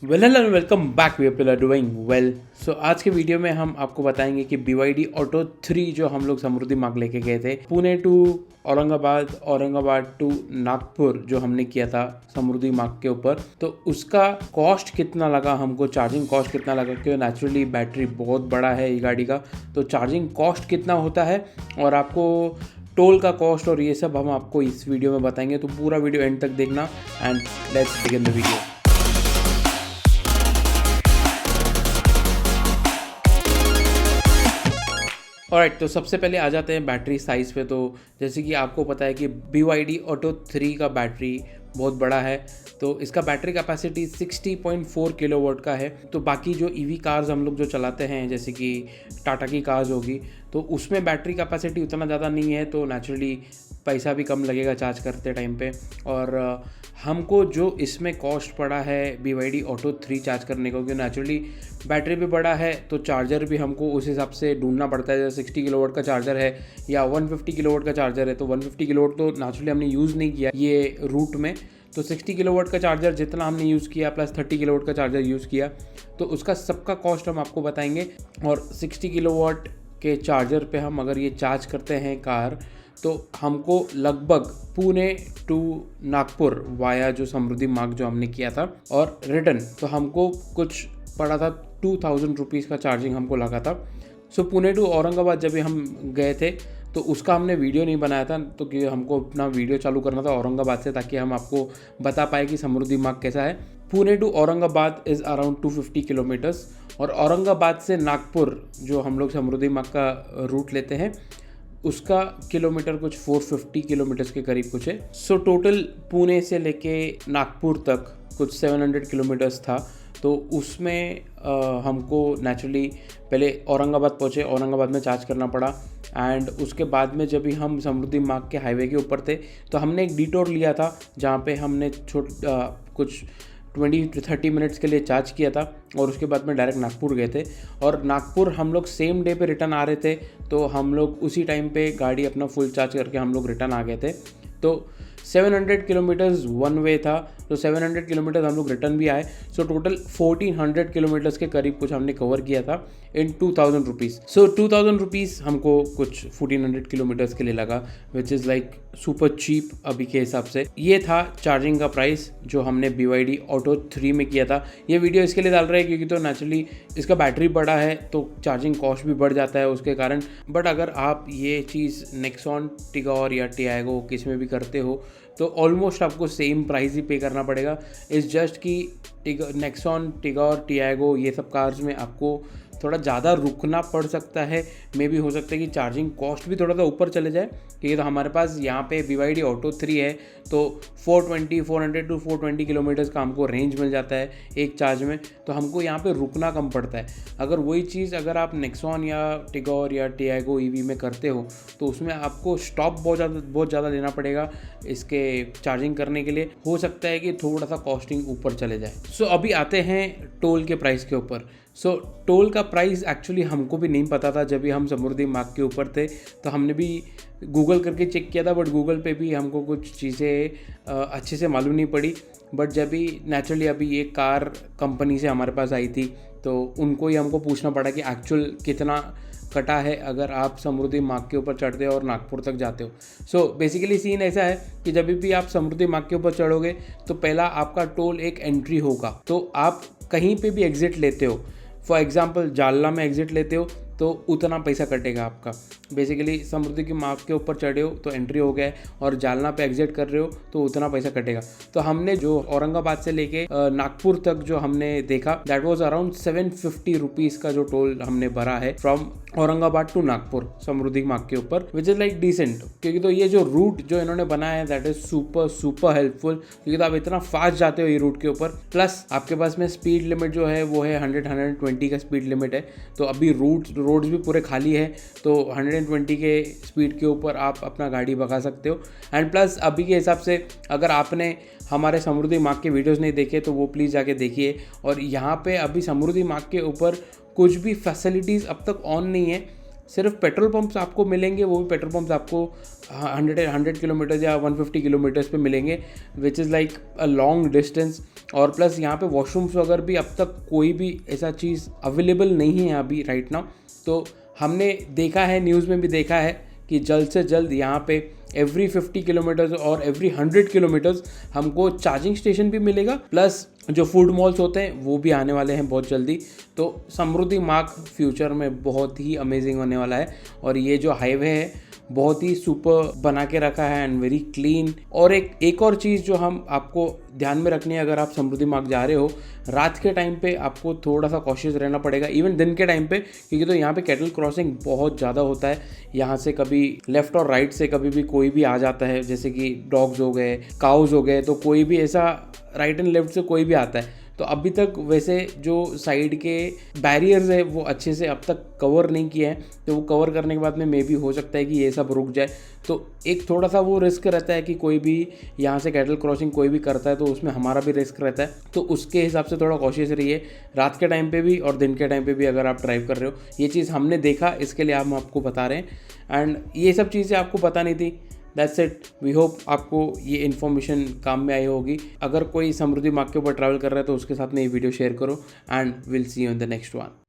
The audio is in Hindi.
Hello and welcome back. We people are doing well. So आज के वीडियो में हम आपको बताएंगे कि BYD ऑटो 3 जो हम लोग समृद्धि मार्ग लेके गए थे, पुणे टू औरंगाबाद, औरंगाबाद टू नागपुर जो हमने किया था समृद्धि मार्ग के ऊपर, तो उसका कॉस्ट कितना लगा हमको, चार्जिंग कॉस्ट कितना लगा, क्योंकि नेचुरली बैटरी बहुत बड़ा है ये गाड़ी का, तो चार्जिंग कॉस्ट कितना होता है और आपको टोल का कॉस्ट और ये सब हम आपको इस वीडियो में बताएंगे। तो पूरा वीडियो एंड तक देखना and let's begin the video. Alright, तो सबसे पहले आ जाते हैं बैटरी साइज़ पे। तो जैसे कि आपको पता है कि BYD ऑटो 3 का बैटरी बहुत बड़ा है, तो इसका बैटरी कैपेसिटी 60.4 किलोवाट का है। तो बाकी जो EV कार्स हम लोग जो चलाते हैं, जैसे कि टाटा की कार्स होगी, तो उसमें बैटरी कैपेसिटी उतना ज़्यादा नहीं है, तो नेचुरली पैसा भी कम लगेगा चार्ज करते टाइम पे। और हमको जो इसमें कॉस्ट पड़ा है BYD ऑटो 3 चार्ज करने को, क्योंकि नेचुरली बैटरी भी बड़ा है तो चार्जर भी हमको उस हिसाब से ढूंढना पड़ता है। जैसे 60 किलोवाट का चार्जर है या 150 किलोवाट का चार्जर है, तो 150 किलोवाट तो नेचुरली हमने यूज़ नहीं किया ये रूट में, तो 60 किलोवाट का चार्जर जितना हमने यूज़ किया प्लस 30 किलोवाट का चार्जर यूज़ किया, तो उसका सबका कॉस्ट हम आपको बताएंगे। और 60 किलोवाट के चार्जर पे हम अगर ये चार्ज करते हैं कार, तो हमको लगभग पुणे टू नागपुर वाया जो समृद्धि मार्ग जो हमने किया था और रिटर्न, तो हमको कुछ पड़ा था 2000 रुपीज़ का चार्जिंग हमको लगा था। सो पुणे टू औरंगाबाद जब भी हम गए थे तो उसका हमने वीडियो नहीं बनाया था, तो कि हमको अपना वीडियो चालू करना था औरंगाबाद से, ताकि हम आपको बता पाए कि समृद्धि मार्ग कैसा है। Pune to Aurangabad is around 250 kilometers, और औरंगाबाद से नागपुर जो हम लोग समृद्धि मार्ग का रूट लेते हैं उसका किलोमीटर कुछ 450 किलोमीटर्स के करीब कुछ है। सो टोटल पुणे से लेके नागपुर तक कुछ 700 किलोमीटर्स था। तो उसमें हमको नेचुरली पहले औरंगाबाद पहुँचे, औरंगाबाद में चार्ज करना पड़ा, एंड उसके बाद में जब भी हम समृद्धि मार्ग के हाईवे के ऊपर थे तो हमने एक डिटोर लिया था जहाँ पे हमने कुछ 20-30 मिनट्स के लिए चार्ज किया था, और उसके बाद में डायरेक्ट नागपुर गए थे। और नागपुर हम लोग सेम डे पे रिटर्न आ रहे थे, तो हम लोग उसी टाइम पे गाड़ी अपना फुल चार्ज करके हम लोग रिटर्न आ गए थे। तो 700 किलोमीटर्स वन वे था, तो 700 किलोमीटर्स हम लोग रिटर्न भी आए। सो टोटल 1400 किलोमीटर्स के करीब कुछ हमने कवर किया था इन 2000 रुपीज़। सो 2000 रुपीज़ हमको कुछ 1400 किलोमीटर्स के लिए लगा, which is like super cheap अभी के हिसाब से। ये था चार्जिंग का प्राइस जो हमने BYD ऑटो 3 में किया था। ये वीडियो इसके लिए डाल रहे हैं क्योंकि तो नेचुरली इसका बैटरी बड़ा है तो चार्जिंग कॉस्ट भी बढ़ जाता है उसके कारण। बट अगर आप ये चीज़ नेक्सॉन, टिगोर या टियागो किस में भी करते हो तो ऑलमोस्ट आपको सेम प्राइस ही पे करना पड़ेगा। इट्स जस्ट कि नेक्सॉन, टिगोर, टियागो ये सब कार्स में आपको थोड़ा ज़्यादा रुकना पड़ सकता है। मे भी हो सकता है कि चार्जिंग कॉस्ट भी थोड़ा सा ऊपर चले जाए, क्योंकि तो हमारे पास यहाँ पे BYD ऑटो 3 है तो 400 टू 420 किलोमीटर्स का हमको रेंज मिल जाता है एक चार्ज में, तो हमको यहाँ पे रुकना कम पड़ता है। अगर वही चीज़ अगर आप नेक्सॉन या टिगोर या टियागो EV में करते हो तो उसमें आपको स्टॉप बहुत ज़्यादा लेना पड़ेगा इसके चार्जिंग करने के लिए। हो सकता है कि थोड़ा सा कॉस्टिंग ऊपर चले जाए। सो अभी आते हैं टोल के प्राइस के ऊपर। सो टोल का प्राइस एक्चुअली हमको भी नहीं पता था जब भी हम समृद्धि मार्ग के ऊपर थे, तो हमने भी गूगल करके चेक किया था, बट गूगल पे भी हमको कुछ चीज़ें अच्छे से मालूम नहीं पड़ी। बट जब भी नेचुरली अभी ये कार कंपनी से हमारे पास आई थी तो उनको ही हमको पूछना पड़ा कि एक्चुअल कितना कटा है अगर आप समृद्धि मार्ग के ऊपर चढ़ते हो और नागपुर तक जाते हो। सो बेसिकली सीन ऐसा है कि जब भी आप समृद्धि मार्ग के ऊपर चढ़ोगे तो पहला आपका टोल एक एंट्री होगा, तो आप कहीं पे भी एग्ज़िट लेते हो, फॉर एग्जांपल जालना में एग्ज़िट लेते हो तो उतना पैसा कटेगा आपका। बेसिकली समृद्धि के मार्ग के ऊपर चढ़े हो तो एंट्री हो गया है, और जालना पे एग्ज़िट कर रहे हो तो उतना पैसा कटेगा। तो हमने जो औरंगाबाद से लेके नागपुर तक जो हमने देखा, दैट वाज अराउंड 750 रुपीज़ का जो टोल हमने भरा है फ्रॉम औरंगाबाद टू नागपुर समृद्धि मार्ग के ऊपर, विच इज़ लाइक डिसेंट। क्योंकि तो ये जो रूट जो इन्होंने बनाया है दैट इज़ सुपर हेल्पफुल, क्योंकि तो आप इतना फास्ट जाते हो ये रूट के ऊपर, प्लस आपके पास में स्पीड लिमिट जो है वो है 100-120 का स्पीड लिमिट है। तो अभी रोड्स भी पूरे खाली है, तो 120 के स्पीड के ऊपर आप अपना गाड़ी भगा सकते हो। एंड प्लस अभी के हिसाब से अगर आपने हमारे समृद्धि मार्ग के वीडियोस नहीं देखे तो वो प्लीज़ जाके देखिए। और यहाँ पे अभी समृद्धि मार्ग के ऊपर कुछ भी फैसिलिटीज़ अब तक ऑन नहीं है, सिर्फ पेट्रोल पंप्स आपको मिलेंगे, वो भी पेट्रोल पंप्स आपको 100 किलोमीटर्स या 150 किलोमीटर्स पे मिलेंगे, विच is like a long distance. और प्लस यहाँ पे वॉशरूम्स वगैरह भी अब तक कोई भी ऐसा चीज़ अवेलेबल नहीं है अभी राइट नाउ। तो हमने देखा है, न्यूज़ में भी देखा है कि जल्द से जल्द यहाँ पे एवरी 50 किलोमीटर्स और एवरी 100 किलोमीटर्स हमको चार्जिंग स्टेशन भी मिलेगा, प्लस जो फूड मॉल्स होते हैं वो भी आने वाले हैं बहुत जल्दी। तो समृद्धि मार्ग फ्यूचर में बहुत ही अमेजिंग होने वाला है। और ये जो हाईवे है बहुत ही सुपर बना के रखा है एंड वेरी क्लीन। और एक और चीज़ जो हम आपको ध्यान में रखनी है, अगर आप समृद्धि मार्ग जा रहे हो, रात के टाइम पे आपको थोड़ा सा कॉशियस रहना पड़ेगा, इवन दिन के टाइम पे, क्योंकि तो यहाँ पे कैटल क्रॉसिंग बहुत ज़्यादा होता है। यहाँ से कभी लेफ्ट और राइट से कभी भी कोई भी आ जाता है, जैसे कि डॉग्स हो गए, काउज हो गए, तो कोई भी ऐसा राइट एंड लेफ्ट से कोई भी आता है। तो अभी तक वैसे जो साइड के बैरियर्स है वो अच्छे से अब तक कवर नहीं किए हैं, तो वो कवर करने के बाद में मे भी हो सकता है कि ये सब रुक जाए। तो एक थोड़ा सा वो रिस्क रहता है कि कोई भी यहाँ से कैटल क्रॉसिंग कोई भी करता है तो उसमें हमारा भी रिस्क रहता है। तो उसके हिसाब से थोड़ा कॉशियस रहिए रात के टाइम पे भी और दिन के टाइम पे भी अगर आप ड्राइव कर रहे हो। ये चीज़ हमने देखा, इसके लिए हम आपको बता रहे हैं। एंड ये सब चीज़ें आपको पता नहीं थी। That's it. वी होप आपको ये इन्फॉर्मेशन काम में आई होगी। अगर कोई समृद्धि मार्ग के ऊपर ट्रैवल कर रहा है तो उसके साथ में ये वीडियो शेयर करो and will see you in the next one.